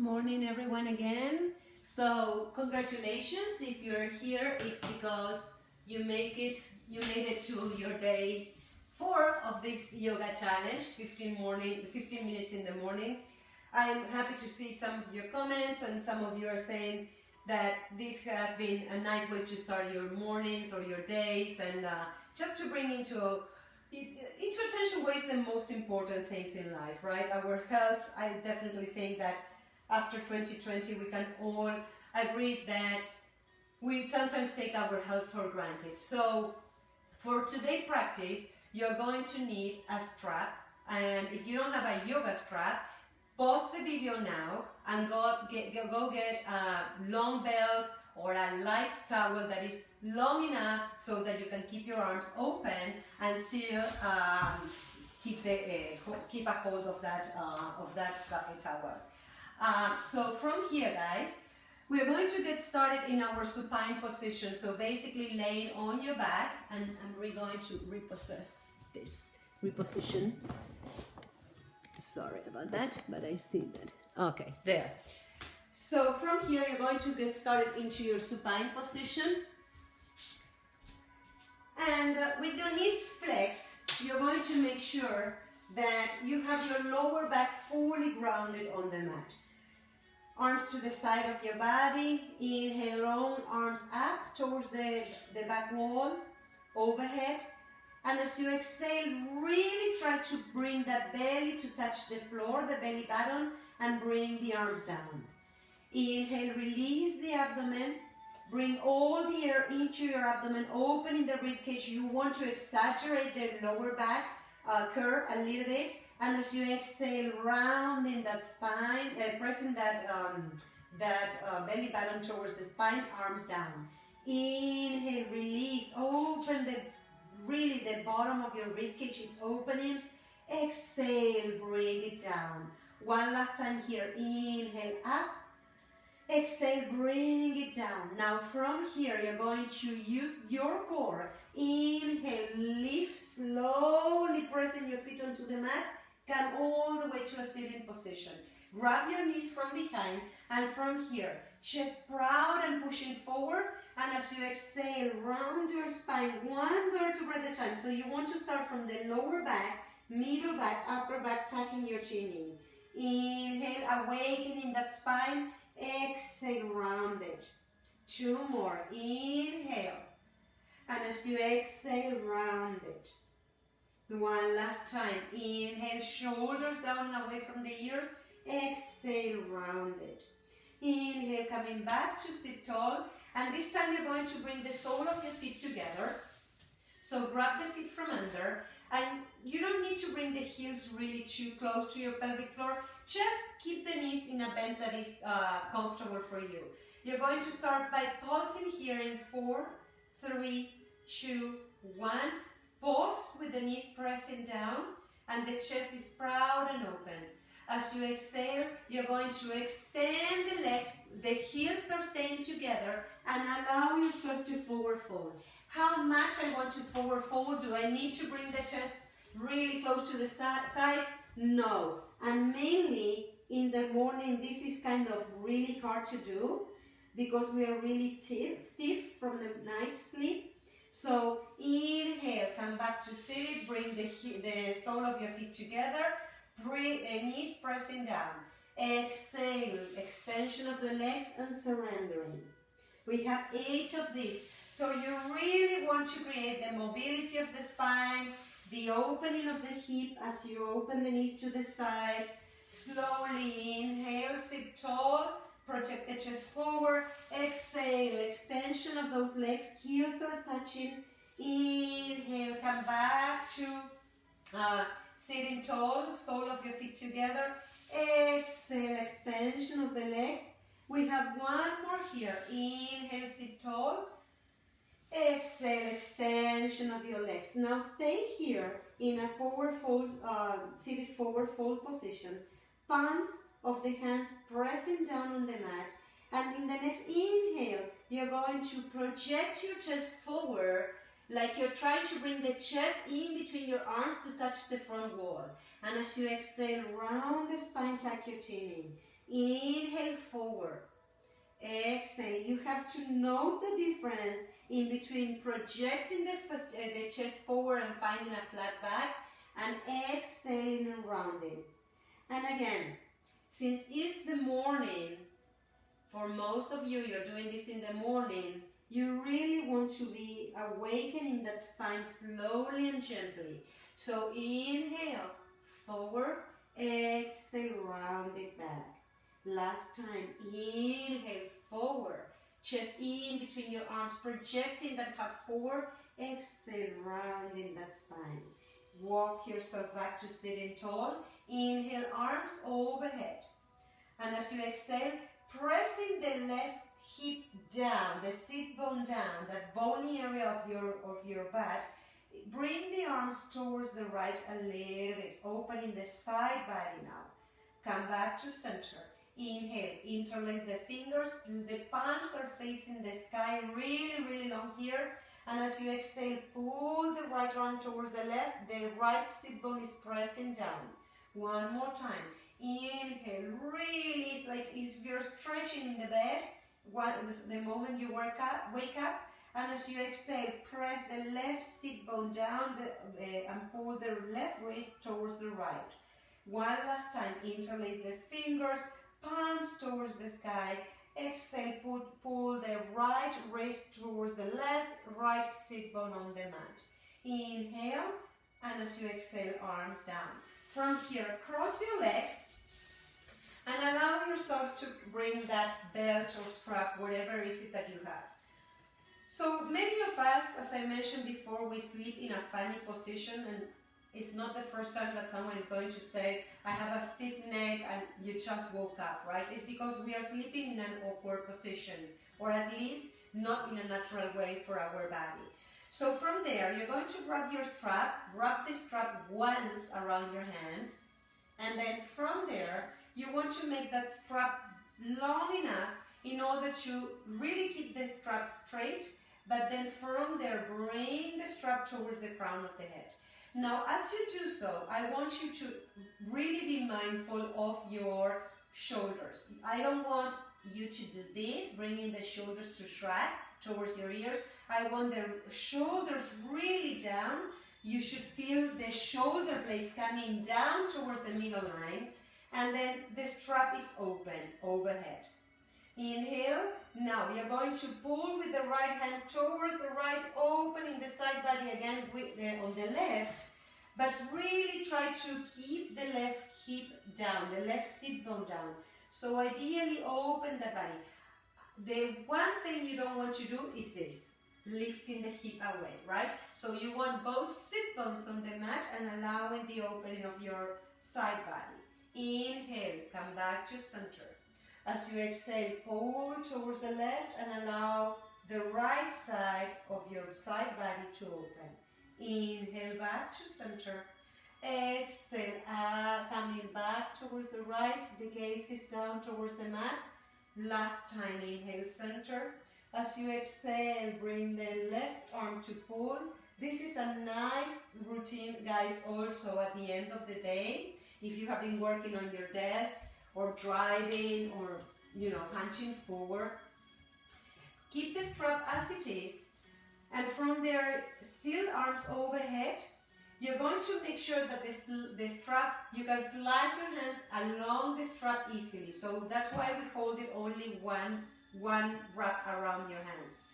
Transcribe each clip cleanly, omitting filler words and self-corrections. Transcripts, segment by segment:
morning everyone again. So congratulations if you're here. It's because you made it to your day 4 of this yoga challenge, 15 minutes in the morning. I'm happy to see some of your comments, and some of you are saying that this has been a nice way to start your mornings or your days, and just to bring into attention what is the most important things in life, right? Our health. I definitely think that after 2020 we can all agree that we sometimes take our health for granted. So for today's practice, you're going to need a strap, and if you don't have a yoga strap, pause the video now and go get a long belt or a light towel that is long enough so that you can keep your arms open and still keep a hold of that towel. So from here, guys, we're going to get started in our supine position. So basically laying on your back, and we're going to reposition. Sorry about that, but I see that. Okay, there. So from here, you're going to get started into your supine position. And with your knees flexed, you're going to make sure that you have your lower back fully grounded on the mat. Arms to the side of your body. Inhale, long arms up towards the back wall, overhead. And as you exhale, really try to bring that belly to touch the floor, the belly button, and bring the arms down. Inhale, release the abdomen. Bring all the air into your abdomen, opening the ribcage. You want to exaggerate the lower back curve a little bit. And as you exhale, rounding that spine, pressing that belly button towards the spine, arms down. Inhale, release, open the bottom of your ribcage is opening. Exhale, bring it down. One last time here. Inhale, up. Exhale, bring it down. Now from here, you're going to use your core. Inhale, lift, slowly pressing your feet onto the mat. Come all the way to a sitting position. Grab your knees from behind, and from here, chest proud and pushing forward. And as you exhale, round your spine, one vertebra at a time. So you want to start from the lower back, middle back, upper back, tucking your chin in. Inhale, awakening that spine. Exhale, round it. 2 more. Inhale. And as you exhale, round it. One last time. Inhale, shoulders down and away from the ears. Exhale, round it. Inhale, coming back to sit tall. And this time you're going to bring the sole of your feet together. So grab the feet from under. And you don't need to bring the heels really too close to your pelvic floor. Just keep the knees in a bend that is comfortable for you. You're going to start by pulsing here in 4, 3, 2, 1. Pause with the knees pressing down and the chest is proud and open. As you exhale, you're going to extend the legs. The heels are staying together, and allow yourself to forward fold. How much I want to forward fold? Do I need to bring the chest really close to the thighs? No. And mainly in the morning, this is kind of really hard to do because we are really stiff from the night sleep. So inhale, come back to sit, bring the sole of your feet together, knees pressing down. Exhale, extension of the legs and surrendering. We have 8 of these. So you really want to create the mobility of the spine, the opening of the hip as you open the knees to the side. Slowly inhale, sit tall. Project the chest forward. Exhale, extension of those legs. Heels are touching. Inhale, come back to sitting tall. Sole of your feet together. Exhale, extension of the legs. We have 1 more here. Inhale, sit tall. Exhale, extension of your legs. Now stay here in a forward fold, seated forward fold position. Palms of the hands pressing down on the mat, and in the next inhale you're going to project your chest forward like you're trying to bring the chest in between your arms to touch the front wall. And as you exhale, round the spine, tuck your chin Inhale, forward. Exhale. You have to note the difference in between projecting the chest forward and finding a flat back, and exhaling and rounding. And again, since it's the morning, for most of you, you're doing this in the morning, you really want to be awakening that spine slowly and gently. So inhale, forward, exhale, round it back. Last time, inhale, forward, chest in between your arms, projecting that heart forward, exhale, rounding that spine. Walk yourself back to sitting tall. Inhale, arms overhead. And as you exhale, pressing the left hip down, the sit bone down, that bony area of your butt, bring the arms towards the right a little bit, opening the side body now. Come back to center. Inhale, interlace the fingers, the palms are facing the sky, really, really long here. And as you exhale, pull the right arm towards the left, the right sit bone is pressing down. One more time. Inhale, really, it's like if you're stretching in the bed, the moment you wake up, and as you exhale, press the left sit bone down and pull the left wrist towards the right. One last time, interlace the fingers, palms towards the sky. Exhale, pull the right wrist towards the left, right sit bone on the mat. Inhale, and as you exhale, arms down. From here, cross your legs and allow yourself to bring that belt or strap, whatever is it that you have. So many of us, as I mentioned before, we sleep in a funny position, and it's not the first time that someone is going to say, I have a stiff neck and you just woke up, right? It's because we are sleeping in an awkward position, or at least not in a natural way for our body. So from there, you're going to grab your strap, wrap the strap once around your hands, and then from there, you want to make that strap long enough in order to really keep the strap straight, but then from there, bring the strap towards the crown of the head. Now, as you do so, I want you to really be mindful of your shoulders. I don't want you to do this, bringing the shoulders to shrug towards your ears. I want the shoulders really down. You should feel the shoulder blades coming down towards the middle line, and then the strap is open overhead. Inhale. Now you're going to pull with the right hand towards the right, opening the side body again on the left, but really try to keep the left hip down, the left sit bone down. So ideally open the body. The one thing you don't want to do is this, lifting the hip away, right? So you want both sit bones on the mat and allowing the opening of your side body. Inhale, come back to center. As you exhale, pull towards the left and allow the right side of your side body to open. Inhale, back to center. Exhale, coming back towards the right, the gaze is down towards the mat. Last time, inhale, center. As you exhale, bring the left arm to pull. This is a nice routine, guys, also at the end of the day. If you have been working on your desk, or driving, or hunching forward. Keep the strap as it is, and from there, still arms overhead. You're going to make sure that the strap, you can slide your hands along the strap easily. So that's why we hold it only one wrap around your hands.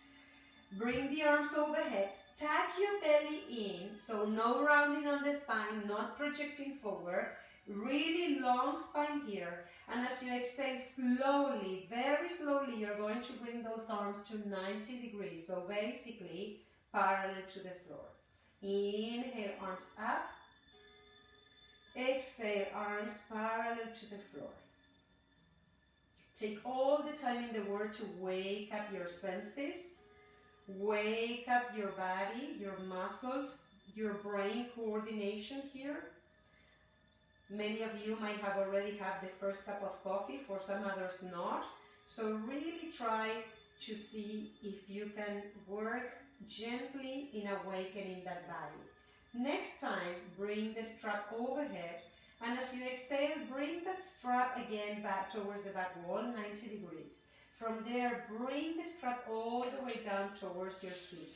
Bring the arms overhead, tuck your belly in, so no rounding on the spine, not projecting forward. Really long spine here, and as you exhale slowly, very slowly, you're going to bring those arms to 90 degrees, so basically parallel to the floor. Inhale, arms up. Exhale, arms parallel to the floor. Take all the time in the world to wake up your senses, wake up your body, your muscles, your brain coordination here. Many of you might have already had the first cup of coffee, for some others not. So really try to see if you can work gently in awakening that body. Next time, bring the strap overhead And as you exhale, bring that strap again back towards the back wall, 90 degrees. From there, bring the strap all the way down towards your hip.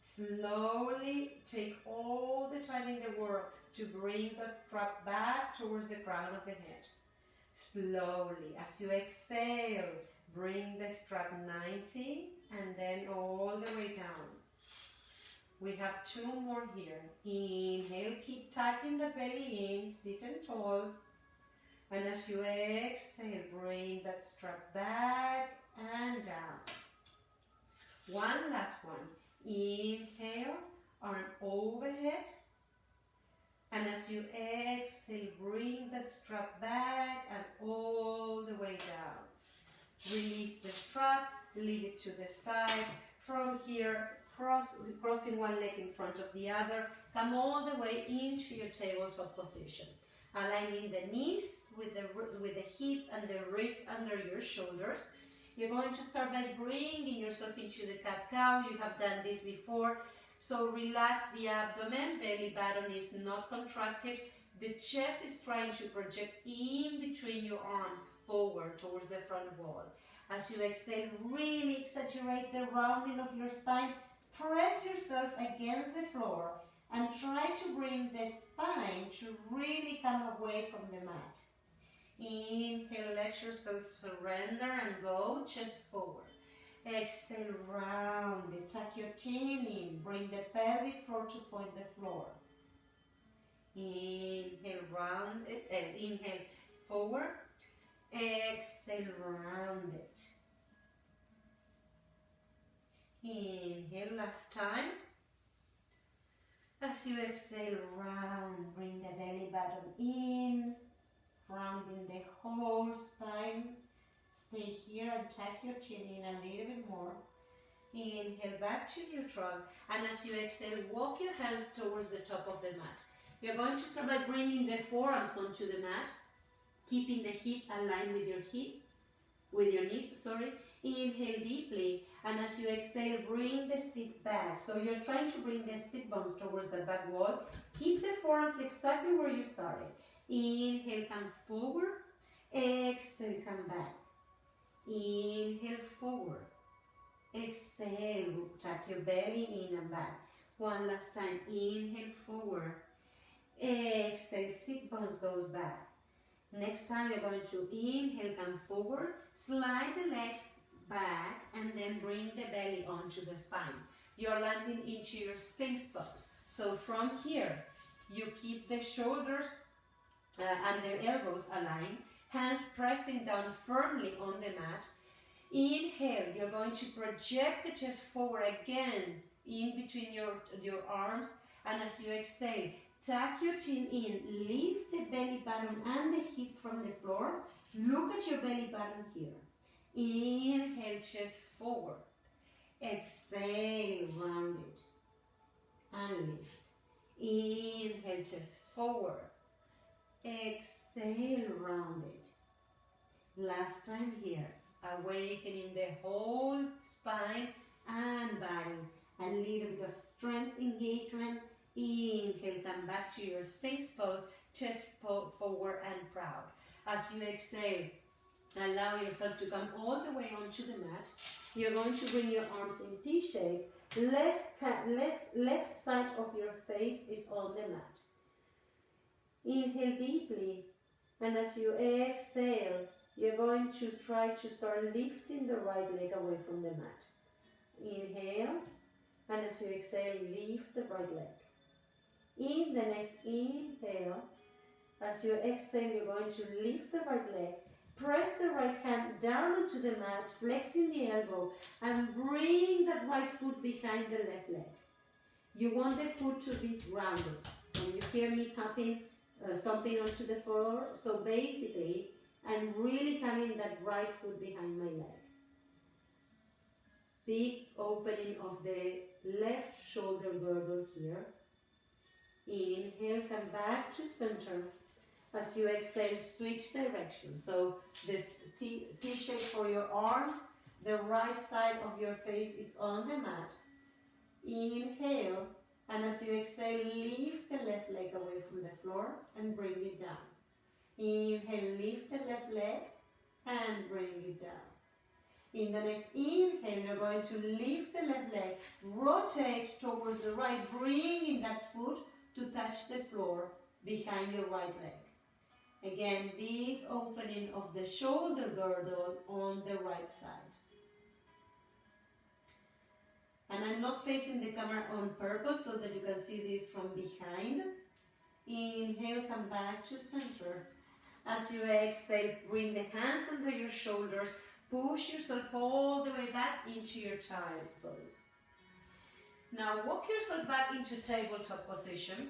Slowly take all the time in the world to bring the strap back towards the crown of the head. Slowly, as you exhale, bring the strap 90 and then all the way down. We have 2 more here. Inhale, keep tucking the belly in, sit and tall. And as you exhale, bring that strap back and down. One last one. Inhale, arm overhead. And as you exhale, bring the strap back and all the way down. Release the strap, leave it to the side. From here, crossing one leg in front of the other, come all the way into your tabletop position. Aligning the knees with the hip and the wrist under your shoulders. You're going to start by bringing yourself into the cat-cow. You have done this before. So relax the abdomen, belly button is not contracted. The chest is trying to project in between your arms forward towards the front wall. As you exhale, really exaggerate the rounding of your spine. Press yourself against the floor and try to bring the spine to really come away from the mat. Inhale, let yourself surrender and go chest forward. Exhale, round it, tuck your chin in, bring the pelvic floor to point the floor. Inhale, round it, inhale, forward. Exhale, round it. Inhale, last time. As you exhale, round, bring the belly button in, rounding the whole spine. Stay here and tuck your chin in a little bit more. Inhale, back to neutral. And as you exhale, walk your hands towards the top of the mat. You're going to start by bringing the forearms onto the mat, keeping the hip aligned with your knees. Inhale deeply, and as you exhale, bring the sit back. So you're trying to bring the sit bones towards the back wall. Keep the forearms exactly where you started. Inhale, come forward. Exhale, come back. Inhale, forward. Exhale, tuck your belly in and back. One last time. Inhale, forward. Exhale, sit bones goes back. Next time you're going to inhale, come forward, slide the legs back, and then bring the belly onto the spine. You're landing into your Sphinx pose. So from here, you keep the shoulders and the elbows aligned, hands pressing down firmly on the mat. Inhale, you're going to project the chest forward again in between your arms, and as you exhale, tuck your chin in, lift the belly button and the hip from the floor. Look at your belly button here. Inhale, chest forward. Exhale, round it and lift. Inhale, chest forward. Exhale, round it. Last time here. Awakening the whole spine and body. A little bit of strength engagement. Inhale, come back to your Sphinx pose, chest forward and proud. As you exhale, allow yourself to come all the way onto the mat. You're going to bring your arms in T-shape. Left side of your face is on the mat. Inhale deeply, and as you exhale, you're going to try to start lifting the right leg away from the mat. Inhale, and as you exhale, lift the right leg. In the next inhale, as you exhale, you're going to lift the right leg, press the right hand down onto the mat, flexing the elbow, and bring that right foot behind the left leg. You want the foot to be grounded. When you hear me stomping onto the floor, so basically, I'm really having that right foot behind my leg. Big opening of the left shoulder girdle here. Inhale, come back to center. As you exhale, switch directions. So the T-shape for your arms, the right side of your face is on the mat. Inhale, And as you exhale, lift the left leg away from the floor and bring it down. Inhale, lift the left leg and bring it down. In the next inhale, you're going to lift the left leg, rotate towards the right, bringing that foot to touch the floor behind your right leg. Again, big opening of the shoulder girdle on the right side. And I'm not facing the camera on purpose so that you can see this from behind. Inhale, come back to center. As you exhale, bring the hands under your shoulders. Push yourself all the way back into your child's pose. Now walk yourself back into tabletop position,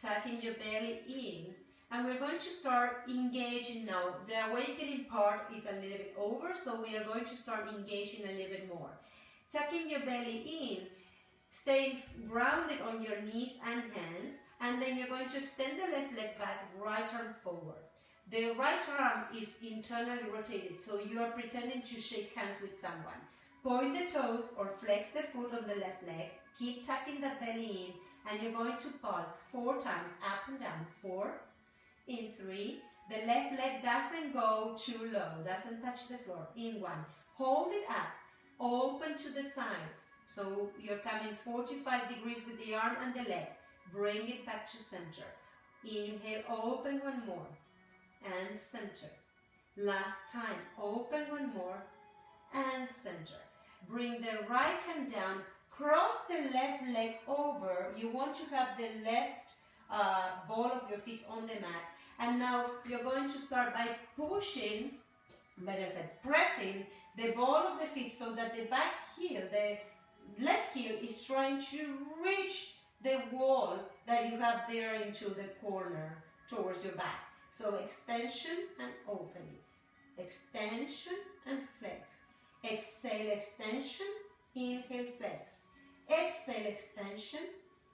tucking your belly in. And we're going to start engaging now. The awakening part is a little bit over, so we are going to start engaging a little bit more. Tucking your belly in, staying grounded on your knees and hands, and then you're going to extend the left leg back, right arm forward. The right arm is internally rotated, so you are pretending to shake hands with someone. Point the toes or flex the foot on the left leg. Keep tucking that belly in, and you're going to pulse 4 times, up and down. 4, in 3. The left leg doesn't go too low, doesn't touch the floor. In 1. Hold it up, open to the sides. So you're coming 45 degrees with the arm and the leg. Bring it back to center. Inhale, open 1 more. And center. Last time, open 1 more and center. Bring the right hand down, cross the left leg over. You want to have the left ball of your feet on the mat. And now you're going to start by pushing, better said, pressing the ball of the feet so that the back heel, the left heel is trying to reach the wall that you have there into the corner towards your back. So extension and opening, extension and flex. Exhale, extension, inhale, flex. Exhale, extension,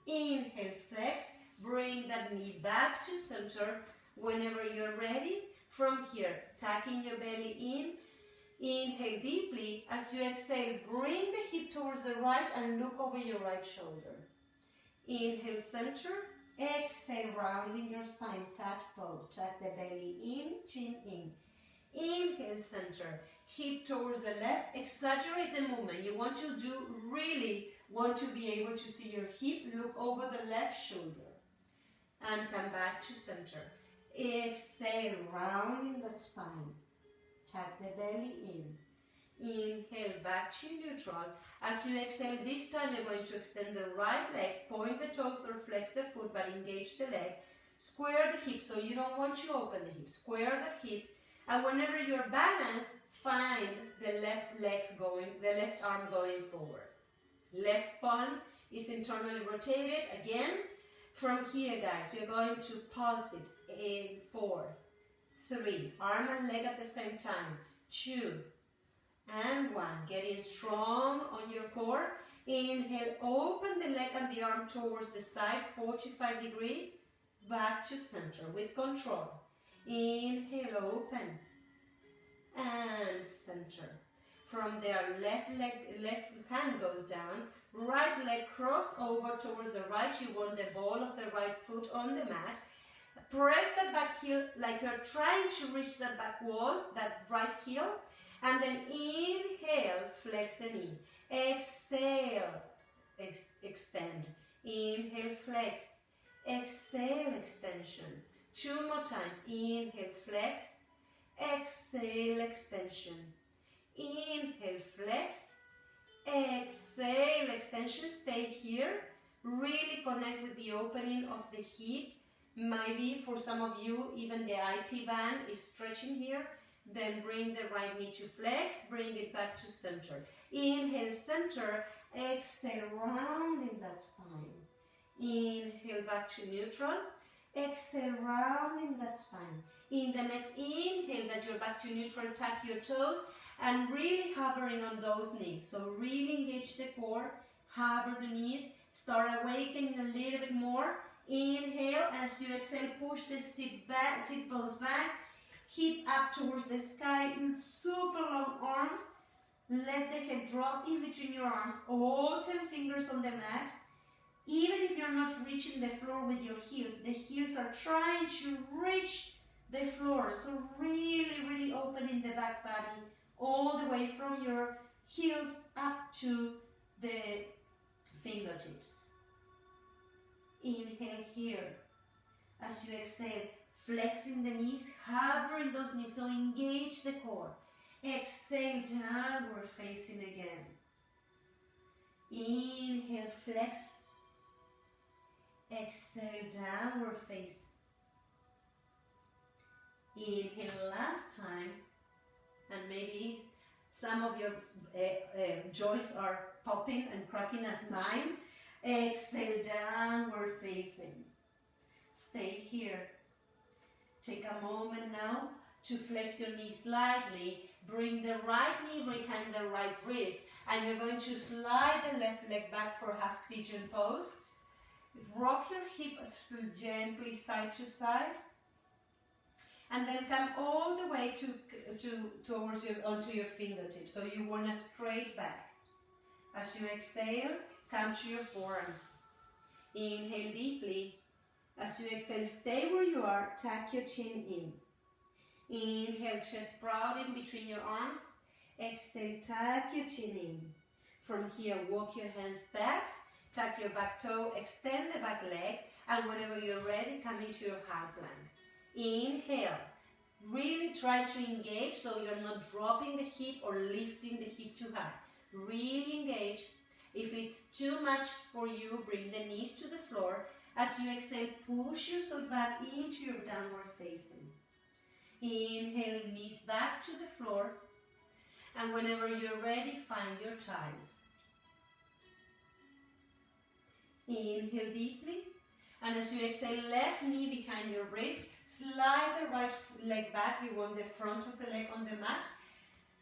inhale, flex. Bring that knee back to center whenever you're ready. From here, tucking your belly in. Inhale deeply. As you exhale, bring the hip towards the right and look over your right shoulder. Inhale, center. Exhale, rounding your spine, cat pose. Tuck the belly in, chin in. Inhale, center. Hip towards the left. Exaggerate the movement. You want to really want to be able to see your hip, look over the left shoulder. And come back to center. Exhale, rounding that spine. Tuck the belly in. Inhale, back to neutral. As you exhale, this time you're going to extend the right leg, point the toes or flex the foot, but engage the leg. Square the hip, so you don't want to open the hip. Square the hip, and whenever you're balanced, find the left leg going, the left arm going forward. Left palm is internally rotated. Again, from here, guys, you're going to pulse it in 4, 3, arm and leg at the same time. 2, and 1. Getting strong on your core. Inhale, open the leg and the arm towards the side, 45 degrees, back to center with control. Inhale, open, and center. From there, left hand goes down, right leg cross over towards the right. You want the ball of the right foot on the mat. Press that back heel like you're trying to reach that back wall, that right heel. And then inhale, flex the knee. Exhale, extend. Inhale, flex. Exhale, extension. 2 more times. Inhale, flex. Exhale, extension. Inhale, flex. Exhale, extension. Stay here. Really connect with the opening of the hip. Maybe for some of you, even the IT band is stretching here. Then bring the right knee to flex, bring it back to center. Inhale, center. Exhale, rounding that spine. Inhale, back to neutral. Exhale, rounding that spine. In the next inhale that you're back to neutral, tuck your toes and really hovering on those knees. So really engage the core, hover the knees, start awakening a little bit more. Inhale, as you exhale, push the sit bones back. Hip up towards the sky, super long arms. Let the head drop in between your arms. All 10 fingers on the mat. Even if you're not reaching the floor with your heels, the heels are trying to reach the floor. So really opening the back body all the way from your heels up to the fingertips. Inhale here. As you exhale, flexing the knees, hovering those knees, so engage the core. Exhale, downward facing again. Inhale, flex. Exhale, downward face. Inhale last time, and maybe some of your joints are popping and cracking as mine. Exhale, downward facing. Stay here. Take a moment now to flex your knees slightly. Bring the right knee behind the right wrist, and you're going to slide the left leg back for half pigeon pose. Rock your hips gently side to side, and then come all the way towards onto your fingertips. So you want a straight back. As you exhale, come to your forearms. Inhale deeply. As you exhale, stay where you are. Tuck your chin in. Inhale, chest proud in between your arms. Exhale, tuck your chin in. From here, walk your hands back. Tuck your back toe, extend the back leg, and whenever you're ready, come into your high plank. Inhale. Really try to engage so you're not dropping the hip or lifting the hip too high. Really engage. If it's too much for you, bring the knees to the floor. As you exhale, push yourself back into your downward facing. Inhale, knees back to the floor. And whenever you're ready, find your thighs. Inhale deeply, and as you exhale, left knee behind your wrist, slide the right leg back. You want the front of the leg on the mat.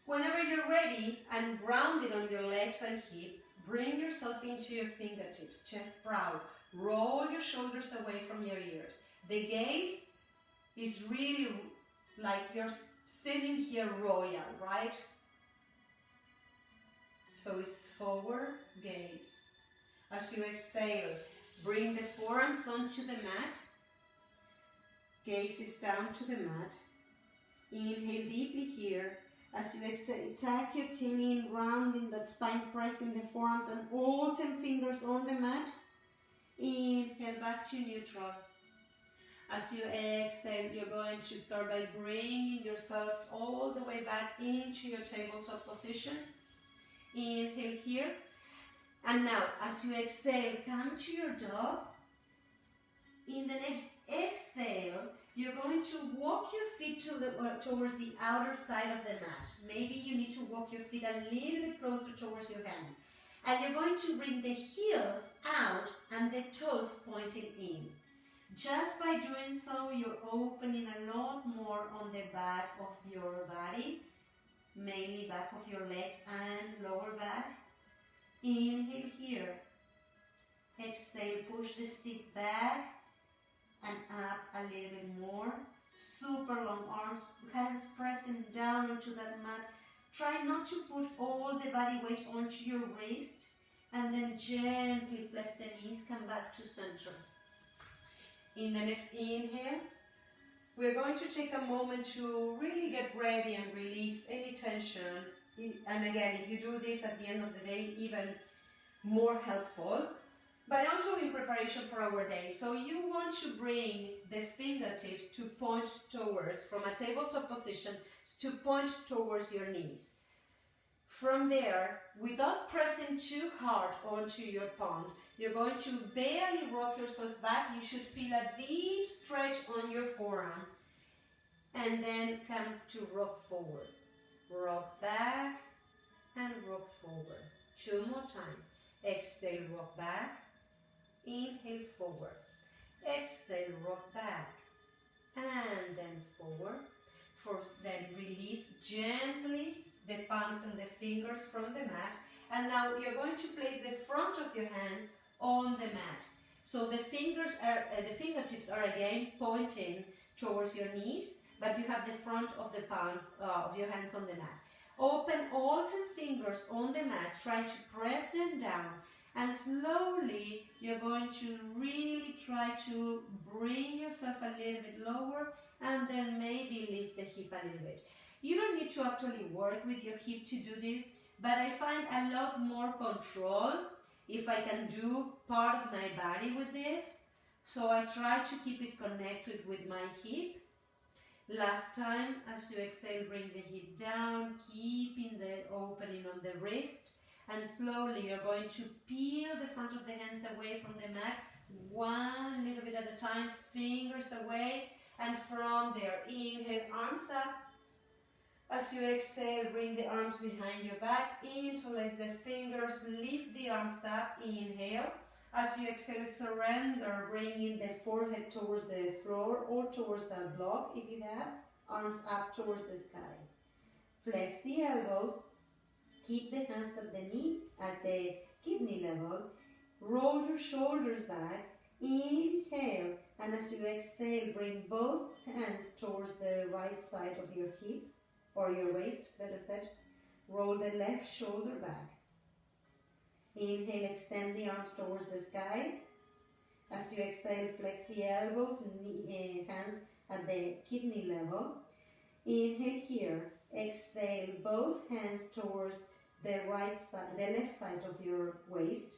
Whenever you're ready and grounded on your legs and hip, bring yourself into your fingertips, chest proud. Roll your shoulders away from your ears. The gaze is really like you're sitting here royal, right? So it's forward gaze. As you exhale, bring the forearms onto the mat. Gaze is down to the mat. Inhale deeply here. As you exhale, tuck your chin in, rounding that spine, pressing the forearms and all 10 fingers on the mat. Inhale back to neutral. As you exhale, you're going to start by bringing yourself all the way back into your tabletop position. Inhale here. And now, as you exhale, come to your dog. In the next exhale, you're going to walk your feet towards the outer side of the mat. Maybe you need to walk your feet a little bit closer towards your hands. And you're going to bring the heels out and the toes pointing in. Just by doing so, you're opening a lot more on the back of your body, mainly back of your legs and lower back. Inhale here. Exhale, push the seat back and up a little bit more. Super long arms, hands pressing down into that mat. Try not to put all the body weight onto your wrist, and then gently flex the knees, come back to center. In the next inhale, we're going to take a moment to really get ready and release any tension. And again, if you do this at the end of the day, even more helpful, but also in preparation for our day. So you want to bring the fingertips to point towards, from a tabletop position, to point towards your knees. From there, without pressing too hard onto your palms, you're going to barely rock yourself back. You should feel a deep stretch on your forearm. And then come to rock forward. Rock back and rock forward. 2 more times. Exhale, rock back. Inhale, forward. Exhale, rock back. And then forward. Then release gently the palms and the fingers from the mat. And now you're going to place the front of your hands on the mat. So the fingertips are again pointing towards your knees, but you have the front of the palms of your hands on the mat. Open all 10 fingers on the mat. Try to press them down And slowly, you're going to really try to bring yourself a little bit lower and then maybe lift the hip a little bit. You don't need to actually work with your hip to do this, but I find a lot more control if I can do part of my body with this. So I try to keep it connected with my hip. Last time, as you exhale, bring the hip down, keeping the opening on the wrist. And slowly you're going to peel the front of the hands away from the mat, one little bit at a time, fingers away. And from there, inhale, arms up. As you exhale, bring the arms behind your back, interlace the fingers, lift the arms up, inhale. As you exhale, surrender, bringing the forehead towards the floor or towards a block if you have, arms up towards the sky. Flex the elbows, keep the hands at the knee, at the kidney level, roll your shoulders back, inhale, and as you exhale, bring both hands towards the right side of your hip, or your waist, better said. Roll the left shoulder back. Inhale, extend the arms towards the sky. As you exhale, flex the elbows, hands at the kidney level. Inhale here. Exhale, both hands towards the right side, the left side of your waist.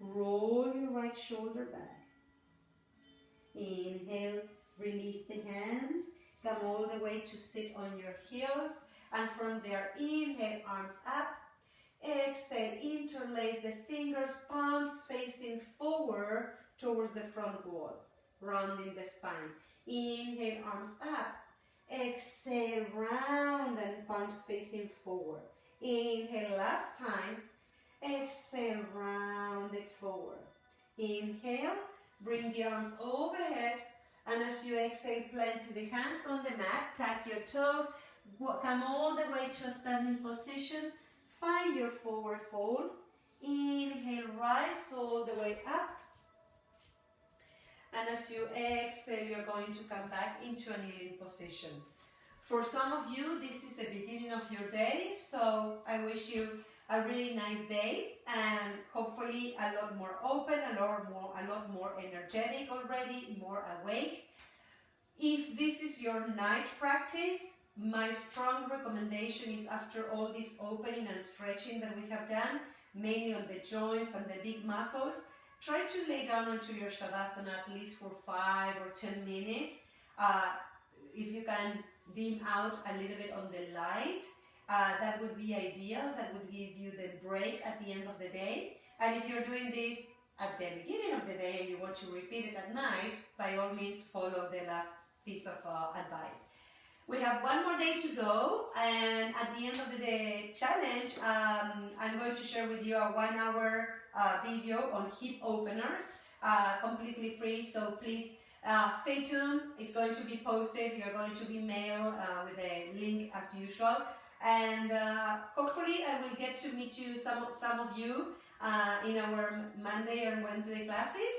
Roll your right shoulder back. Inhale, release the hands. Come all the way to sit on your heels. And from there, inhale, arms up. Exhale, interlace the fingers, palms facing forward towards the front wall, rounding the spine. Inhale, arms up. Exhale, round and palms facing forward. Inhale, last time. Exhale, round it forward. Inhale, bring the arms overhead. And as you exhale, plant the hands on the mat, tuck your toes, come all the way to a standing position. Find your forward fold. Inhale, rise all the way up. And as you exhale, you're going to come back into a kneeling position. For some of you, this is the beginning of your day, so I wish you a really nice day and hopefully a lot more open, a lot more energetic already, more awake. If this is your night practice, my strong recommendation is after all this opening and stretching that we have done, mainly on the joints and the big muscles, try to lay down onto your Shavasana at least for 5 or 10 minutes. If you can dim out a little bit on the light, that would be ideal. That would give you the break at the end of the day. And if you're doing this at the beginning of the day and you want to repeat it at night, by all means follow the last piece of advice. We have one more day to go, and at the end of the challenge, I'm going to share with you a 1-hour video on hip openers, completely free, so please stay tuned. It's going to be posted, you're going to be mailed with a link as usual, and hopefully I will get to meet you, some of you, in our Monday and Wednesday classes,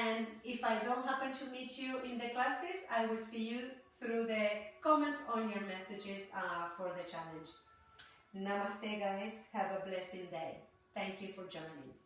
and if I don't happen to meet you in the classes, I will see you through the comments on your messages for the challenge. Namaste guys, have a blessed day. Thank you for joining.